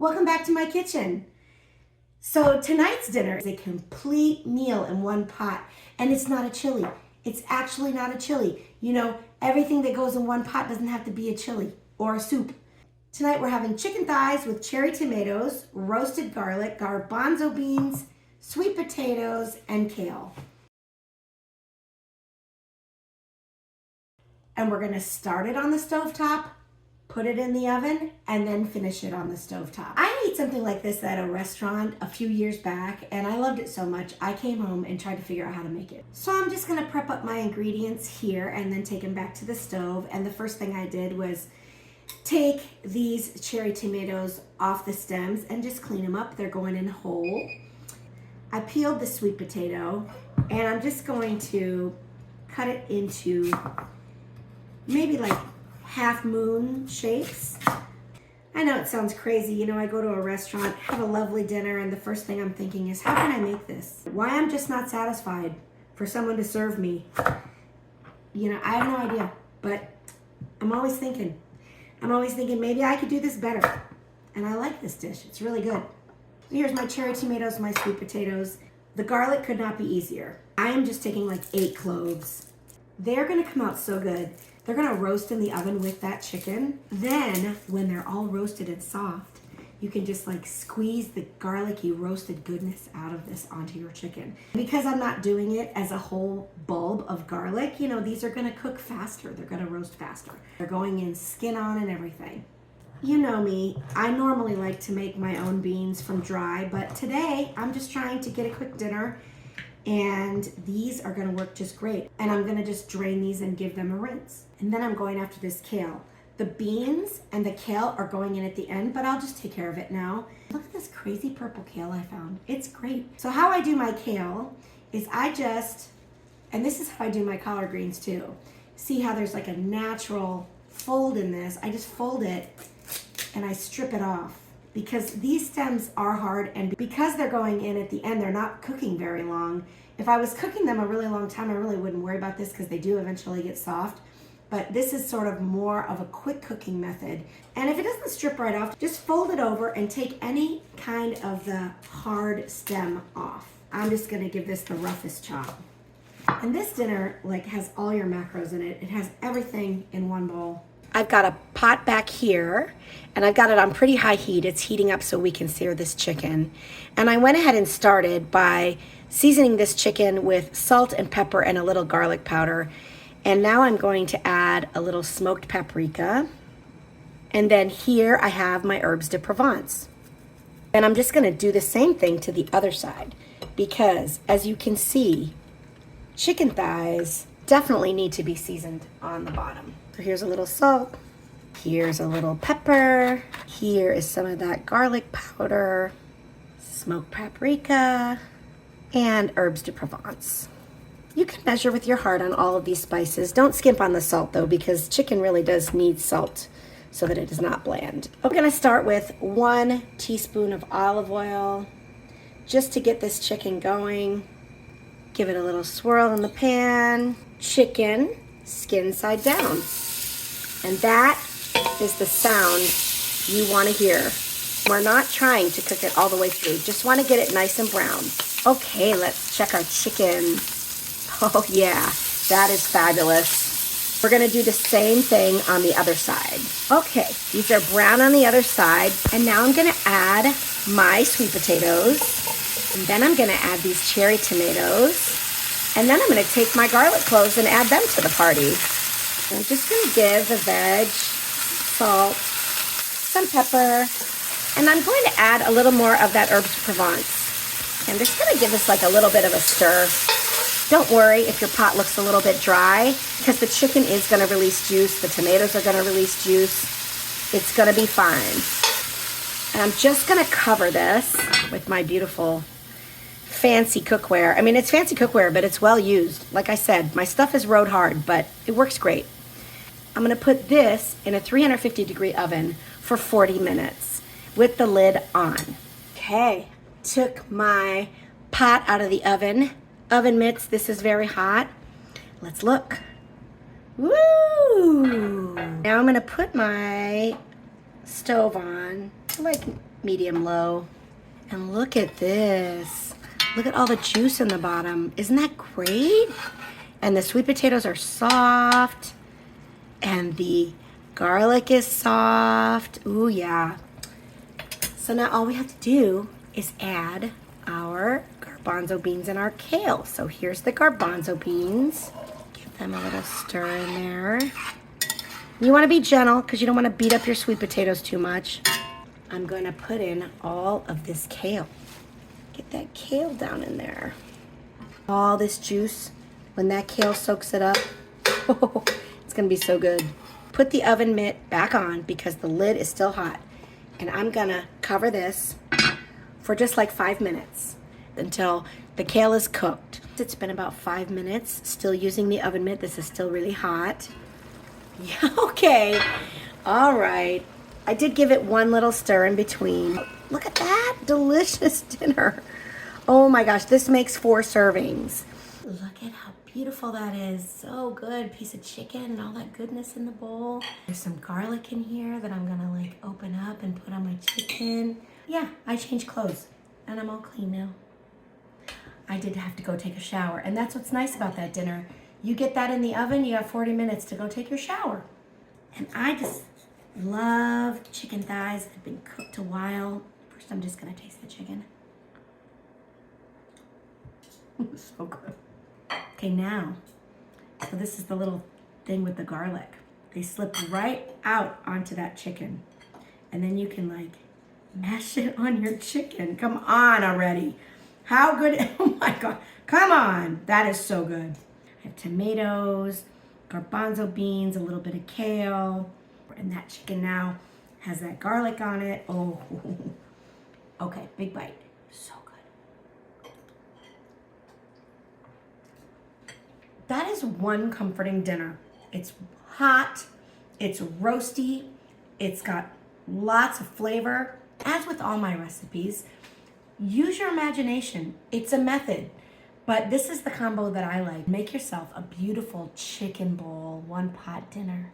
Welcome back to my kitchen. So tonight's dinner is a complete meal in one pot, and it's not a chili. It's actually not a chili. You know, everything that goes in one pot doesn't have to be a chili or a soup. Tonight we're having chicken thighs with cherry tomatoes, roasted garlic, garbanzo beans, sweet potatoes, and kale. And we're gonna start it on the stovetop, put it in the oven, and then finish it on the stovetop. I ate something like this at a restaurant a few years back, and I loved it so much, I came home and tried to figure out how to make it. So I'm just gonna prep up my ingredients here and then take them back to the stove. And the first thing I did was take these cherry tomatoes off the stems and just clean them up. They're going in whole. I peeled the sweet potato, and I'm just going to cut it into maybe like half moon shapes. I know it sounds crazy. You know, I go to a restaurant, have a lovely dinner, and the first thing I'm thinking is, how can I make this? Why I'm just not satisfied for someone to serve me. You know, I have no idea, but I'm always thinking maybe I could do this better. And I like this dish. It's really good. Here's my cherry tomatoes, my sweet potatoes. The garlic could not be easier. I am just taking like 8 cloves. They're gonna come out so good. They're gonna roast in the oven with that chicken. Then, when they're all roasted and soft, you can just like squeeze the garlicky roasted goodness out of this onto your chicken. Because I'm not doing it as a whole bulb of garlic, you know, these are gonna cook faster. They're gonna roast faster. They're going in skin on and everything. You know me, I normally like to make my own beans from dry, but today I'm just trying to get a quick dinner, and these are gonna work just great. And I'm gonna just drain these and give them a rinse. And then I'm going after this kale. The beans and the kale are going in at the end, but I'll just take care of it now. Look at this crazy purple kale I found. It's great. So how I do my kale is and this is how I do my collard greens too. See how there's like a natural fold in this? I just fold it and I strip it off, because these stems are hard, and because they're going in at the end, they're not cooking very long. If I was cooking them a really long time, I really wouldn't worry about this because they do eventually get soft. But this is sort of more of a quick cooking method. And if it doesn't strip right off, just fold it over and take any kind of the hard stem off. I'm just gonna give this the roughest chop. And this dinner like has all your macros in it. It has everything in one bowl. I've got a pot back here, and I've got it on pretty high heat. It's heating up so we can sear this chicken. And I went ahead and started by seasoning this chicken with salt and pepper and a little garlic powder. And now I'm going to add a little smoked paprika. And then here I have my herbes de Provence. And I'm just gonna do the same thing to the other side, because as you can see, chicken thighs definitely need to be seasoned on the bottom. So here's a little salt, here's a little pepper, here is some of that garlic powder, smoked paprika, and herbes de Provence. You can measure with your heart on all of these spices. Don't skimp on the salt though, because chicken really does need salt so that it is not bland. We're gonna start with 1 teaspoon of olive oil just to get this chicken going. Give it a little swirl in the pan. Chicken, skin side down. And that is the sound you want to hear. We're not trying to cook it all the way through. Just want to get it nice and brown. Okay, let's check our chicken. Oh yeah, that is fabulous. We're gonna do the same thing on the other side. Okay, these are brown on the other side. And now I'm gonna add my sweet potatoes. And then I'm gonna add these cherry tomatoes. And then I'm gonna take my garlic cloves and add them to the party. And I'm just gonna give the veg salt, some pepper, and I'm going to add a little more of that herbes de Provence. I'm just gonna give this like a little bit of a stir. Don't worry if your pot looks a little bit dry, because the chicken is gonna release juice, the tomatoes are gonna release juice. It's gonna be fine. And I'm just gonna cover this with my beautiful fancy cookware. I mean, it's fancy cookware, but it's well used. Like I said, my stuff is rode hard, but it works great. I'm gonna put this in a 350-degree oven for 40 minutes with the lid on. Okay, took my pot out of the oven. Oven mitts, this is very hot. Let's look. Woo! Now I'm gonna put my stove on like medium low. And look at this. Look at all the juice in the bottom. Isn't that great? And the sweet potatoes are soft. And the garlic is soft. Ooh, yeah. So now all we have to do is add our garbanzo beans and our kale. So here's the garbanzo beans. Give them a little stir in there. You want to be gentle because you don't want to beat up your sweet potatoes too much. I'm going to put in all of this kale. Get that kale down in there. All this juice, when that kale soaks it up, it's going to be so good. Put the oven mitt back on because the lid is still hot. And I'm going to cover this for just like 5 minutes until the kale is cooked. It's been about 5 minutes, still using the oven mitt. This is still really hot. Yeah, okay. All right. I did give it one little stir in between. Look at that delicious dinner. Oh my gosh, this makes 4 servings. Look at how beautiful that is. So good. Piece of chicken and all that goodness in the bowl. There's some garlic in here that I'm gonna like open up and put on my chicken. Yeah, I changed clothes and I'm all clean now. I did have to go take a shower, and that's what's nice about that dinner. You get that in the oven, you have 40 minutes to go take your shower. And I just love chicken thighs that have been cooked a while. First, I'm just gonna taste the chicken. So good. Okay, now, so this is the little thing with the garlic. They slip right out onto that chicken. And then you can like mash it on your chicken. Come on already. How good, oh my God. Come on, that is so good. I have tomatoes, garbanzo beans, a little bit of kale. And that chicken now has that garlic on it. Oh, okay, big bite. So good. That is one comforting dinner. It's hot, it's roasty, it's got lots of flavor. As with all my recipes, use your imagination. It's a method, but this is the combo that I like. Make yourself a beautiful chicken bowl, one pot dinner.